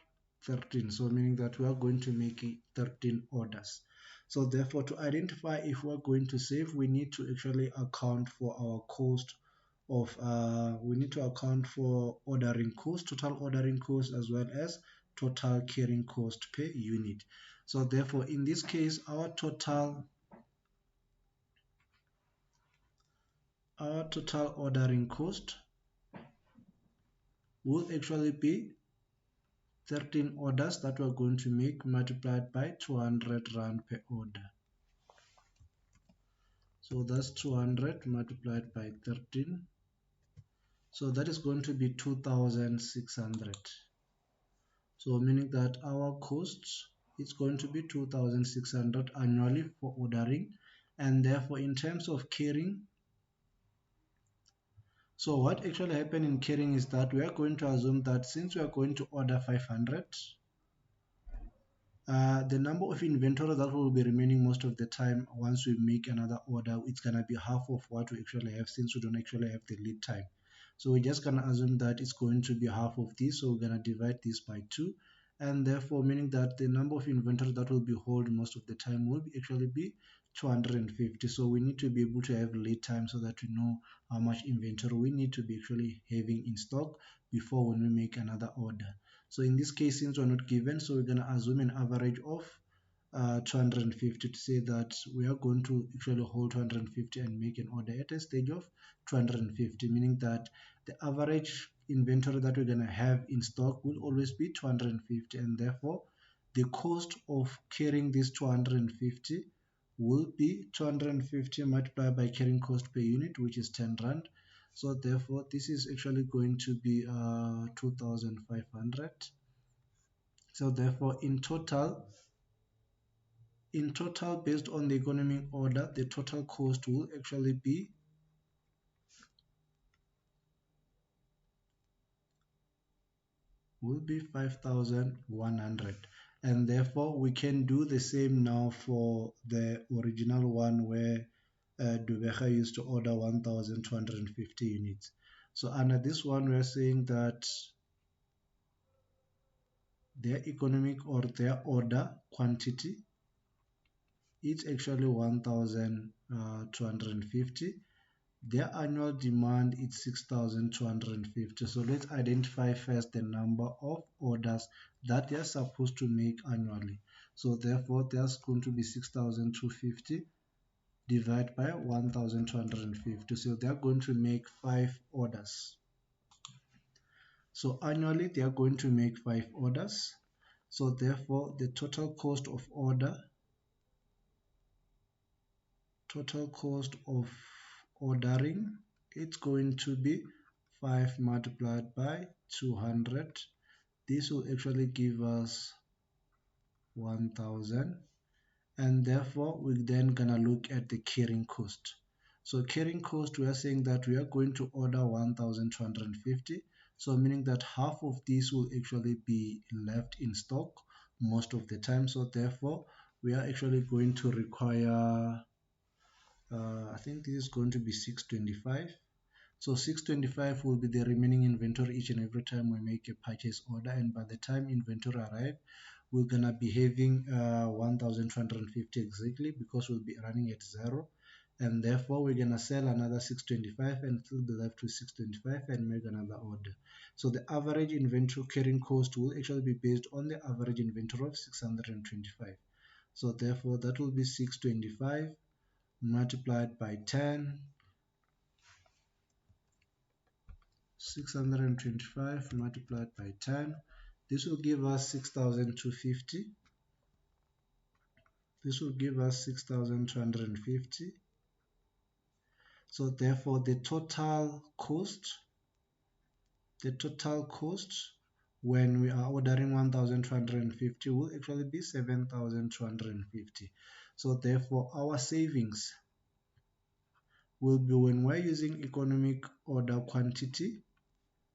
13, so meaning that we are going to make 13 orders. So therefore, to identify if we're going to save, we need to actually account for our cost of we need to account for ordering cost, total ordering cost, as well as total carrying cost per unit. So therefore, in this case, our total ordering cost will actually be 13 orders that we're going to make multiplied by 200 rand per order. So that's 200 multiplied by 13. So that is going to be 2,600. So meaning that our costs is going to be 2,600 annually for ordering, and therefore in terms of carrying, so what actually happened in carrying is that we are going to assume that since we are going to order 500, the number of inventory that will be remaining most of the time once we make another order, it's going to be half of what we actually have, since we don't actually have the lead time. So we're just going to assume that it's going to be half of this, so we're going to divide this by 2, and therefore meaning that the number of inventory that will be held most of the time will actually be 250. So we need to be able to have lead time so that we know how much inventory we need to be actually having in stock before when we make another order. So in this case, since we're not given, so we're going to assume an average of 250 to say that we are going to actually hold 250 and make an order at a stage of 250, meaning that the average inventory that we're going to have in stock will always be 250, and therefore the cost of carrying this 250 will be 250 multiplied by carrying cost per unit, which is 10 rand. So therefore this is actually going to be 2500. So therefore in total, based on the economic order, the total cost will actually be 5,100. And therefore we can do the same now for the original one where Dubecha used to order 1,250 units. So under this one we are saying that their economic or their order quantity is actually 1,250. Their annual demand is 6,250. So let's identify first the number of orders that they are supposed to make annually. So therefore, there's going to be 6,250 divided by 1,250. So they are going to make 5 orders. So annually, they are going to make 5 orders. So therefore, the total cost of ordering, it's going to be 5 multiplied by 200. This will actually give us 1000, and therefore we're then gonna look at the carrying cost. So carrying cost, we are saying that we are going to order 1250, so meaning that half of this will actually be left in stock most of the time. So therefore we are actually going to require I think this is going to be 625. So 625 will be the remaining inventory each and every time we make a purchase order, and by the time inventory arrive, we're gonna be having 1250 exactly, because we'll be running at 0, and therefore we're gonna sell another 625 and still be left with 625 and make another order. So the average inventory carrying cost will actually be based on the average inventory of 625. So therefore that will be 625 multiplied by 10, 625 multiplied by 10. This will give us 6,250. This will give us 6,250. So therefore the total cost when we are ordering 1,250 will actually be 7,250. So therefore our savings will be, when we're using economic order quantity,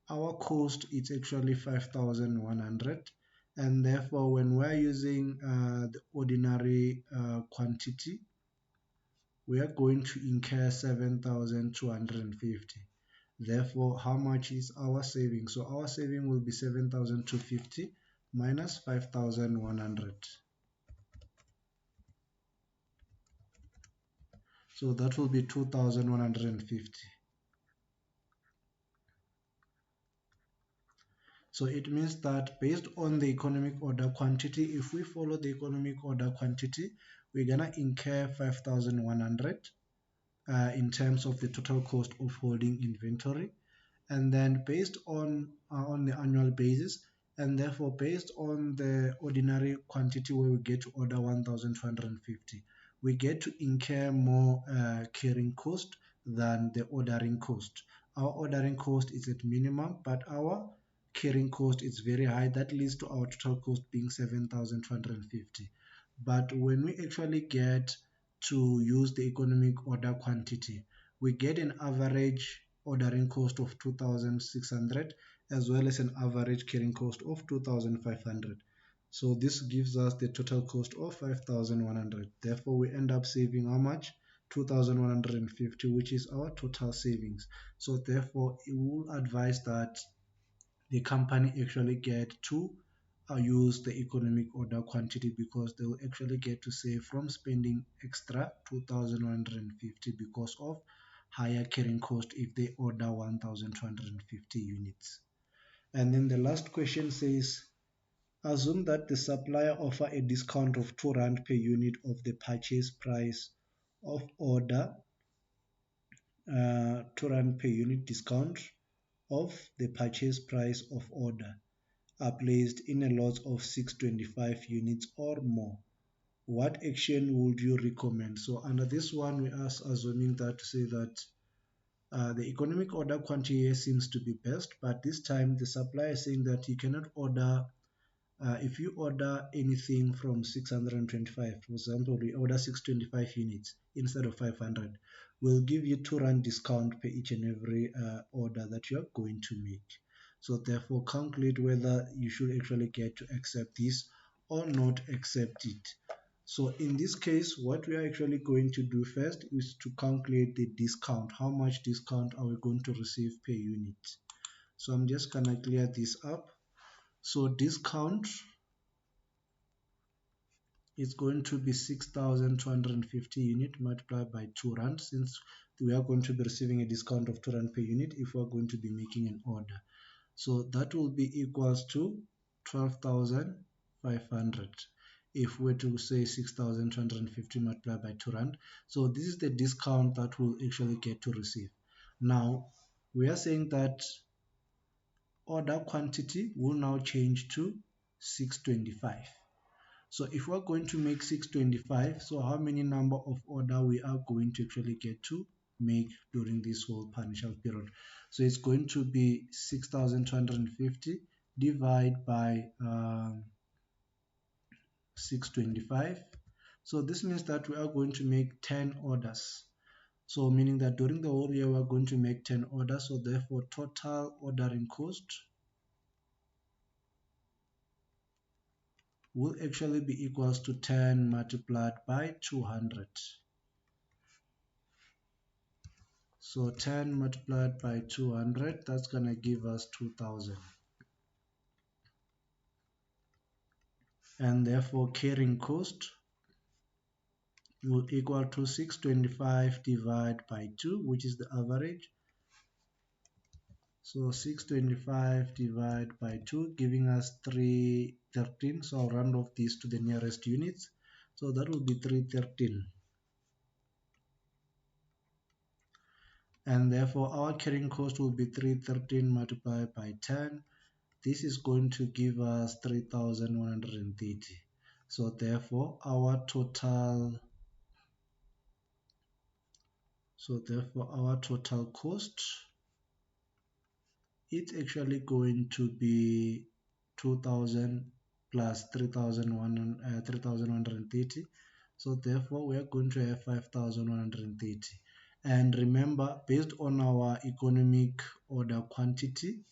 our cost is actually 5,100, and therefore when we're using the ordinary quantity, we are going to incur 7,250. Therefore, how much is our saving? So our saving will be 7,250 minus 5,100. So that will be 2,150. So it means that based on the economic order quantity, if we follow the economic order quantity, we're gonna incur 5,100 in terms of the total cost of holding inventory, and then based on the annual basis, and therefore based on the ordinary quantity where we get to order 1,250, we get to incur more carrying cost than the ordering cost. Our ordering cost is at minimum, but our carrying cost is very high. That leads to our total cost being 7,250. But when we actually get to use the economic order quantity, we get an average ordering cost of 2,600 as well as an average carrying cost of 2,500. So this gives us the total cost of 5,100. Therefore, we end up saving how much? 2,150, which is our total savings. So therefore, it will advise that the company actually get to use the economic order quantity, because they will actually get to save from spending extra 2,150 because of higher carrying cost if they order 1,250 units. And then the last question says, Assume that the supplier offer a discount of 2 rand per unit of the purchase price of order, 2 rand per unit discount of the purchase price of order are placed in a lot of 625 units or more. What action would you recommend? So under this one, we are assuming that to say that the economic order quantity here seems to be best, but this time the supplier is saying that you cannot order, if you order anything from 625, for example, we order 625 units instead of 500, we'll give you 2 rand discount per each and every order that you're going to make. So therefore, calculate whether you should actually get to accept this or not accept it. So in this case, what we are actually going to do first is to calculate the discount. How much discount are we going to receive per unit? So I'm just gonna clear this up. So discount is going to be 6,250 unit multiplied by 2 rand, since we are going to be receiving a discount of 2 rand per unit if we are going to be making an order. So that will be equals to 12,500 if we're to say 6,250 multiplied by 2 rand. So this is the discount that we'll actually get to receive. Now we are saying that order quantity will now change to 625. So if we're going to make 625, so how many number of order we are going to actually get to make during this whole partial period? So it's going to be 6,250 divided by 625. So this means that we are going to make 10 orders. So meaning that during the whole year we are going to make 10 orders. So therefore total ordering cost will actually be equals to 10 multiplied by 200. So 10 multiplied by 200, that's going to give us 2000. And therefore carrying cost will equal to 625 divided by 2, which is the average. So 625 divided by 2, giving us 313. So I'll round off this to the nearest units. So that will be 313. And therefore our carrying cost will be 313 multiplied by 10. This is going to give us 3,130. So therefore our total cost, it's actually going to be 2,000 plus 3,130. So therefore we are going to have 5,130. And remember, based on our economic order quantity,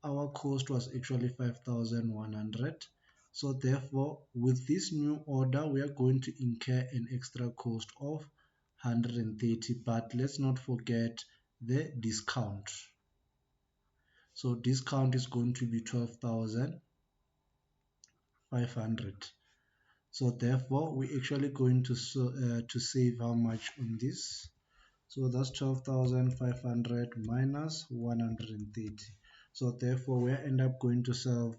our cost was actually 5,100. So therefore, with this new order, we are going to incur an extra cost of 130. But let's not forget the discount. So discount is going to be 12,500. So therefore, we're actually going to save how much on this? So that's 12,500 minus 130. So therefore, we end up going to save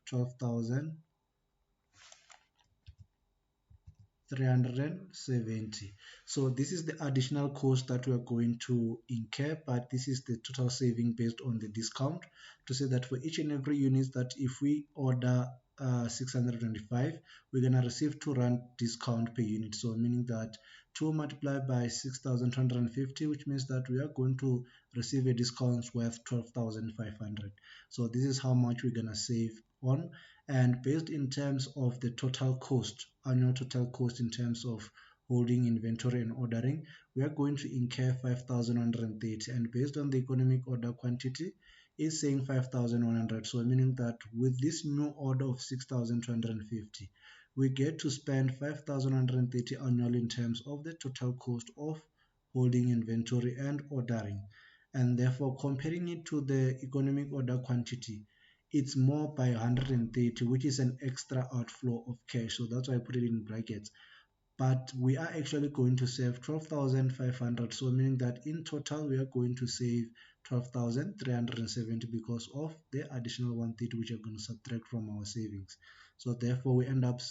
12,370. So this is the additional cost that we are going to incur, but this is the total saving based on the discount, to say that for each and every unit that if we order 625, we're going to receive 2 rand discount per unit. So meaning that 2 multiplied by 6,250, which means that we are going to receive a discount worth 12,500. So this is how much we're going to save on. And based in terms of the total cost, annual total cost in terms of holding inventory and ordering, we are going to incur 5,130. And based on the economic order quantity, is saying 5,100. So meaning that with this new order of 6,250, we get to spend 5,130 annually in terms of the total cost of holding inventory and ordering. And therefore comparing it to the economic order quantity, it's more by 130, which is an extra outflow of cash. So that's why I put it in brackets. But we are actually going to save 12,500. So meaning that in total we are going to save 12,370 because of the additional 130 which are going to subtract from our savings. So therefore we end up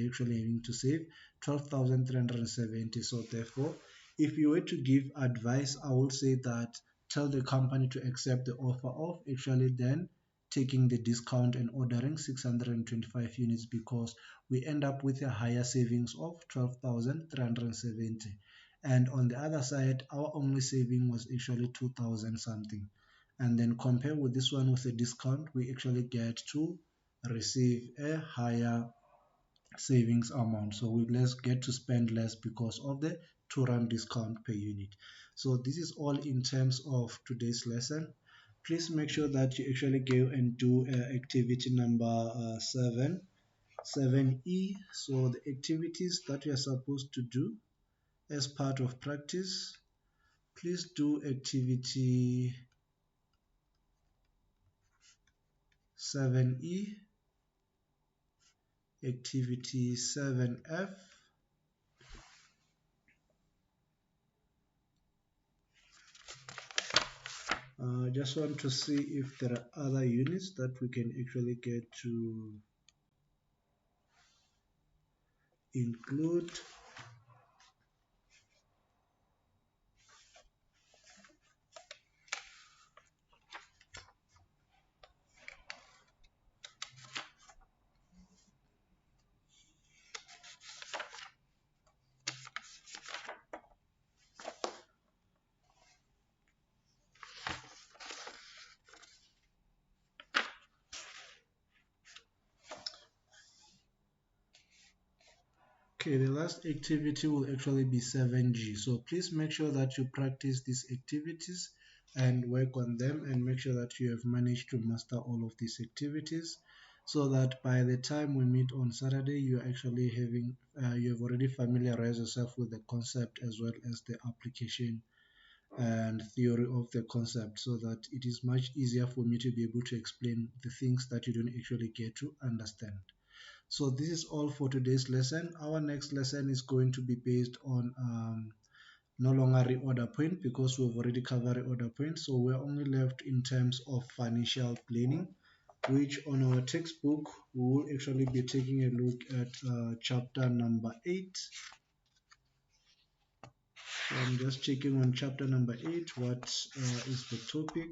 actually having to save 12,370. So therefore, if you were to give advice, I would say that tell the company to accept the offer of actually then taking the discount and ordering 625 units, because we end up with a higher savings of 12,370. And on the other side, our only saving was actually 2,000 something. And then compare with this one with a discount, we actually get to receive a higher savings amount. So we less get to spend less because of the 2 rand discount per unit. So this is all in terms of today's lesson. Please make sure that you actually go and do activity number 7E. So the activities that you are supposed to do as part of practice, please do activity 7E, activity 7F, just want to see if there are other units that we can actually get to include. Okay, the last activity will actually be 7G. So please make sure that you practice these activities and work on them, and make sure that you have managed to master all of these activities, so that by the time we meet on Saturday, you're actually having, you have already familiarized yourself with the concept as well as the application and theory of the concept, so that it is much easier for me to be able to explain the things that you don't actually get to understand. So this is all for today's lesson. Our next lesson is going to be based on no longer reorder point, because we've already covered reorder point. So we're only left in terms of financial planning, which on our textbook we will actually be taking a look at chapter number 8. So I'm just checking on chapter number 8 what is the topic.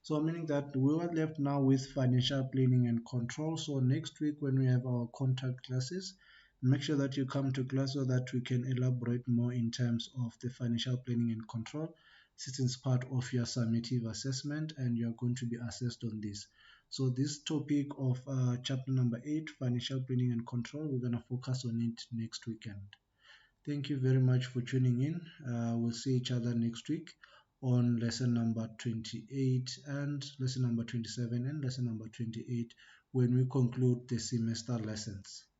So meaning that we are left now with financial planning and control. So next week when we have our contact classes, make sure that you come to class so that we can elaborate more in terms of the financial planning and control, since it's part of your summative assessment and you're going to be assessed on this. So this topic of chapter number 8, financial planning and control, we're going to focus on it next weekend. Thank you very much for tuning in. We'll see each other next week on lesson number 28 and lesson number 27 and lesson number 28 when we conclude the semester lessons.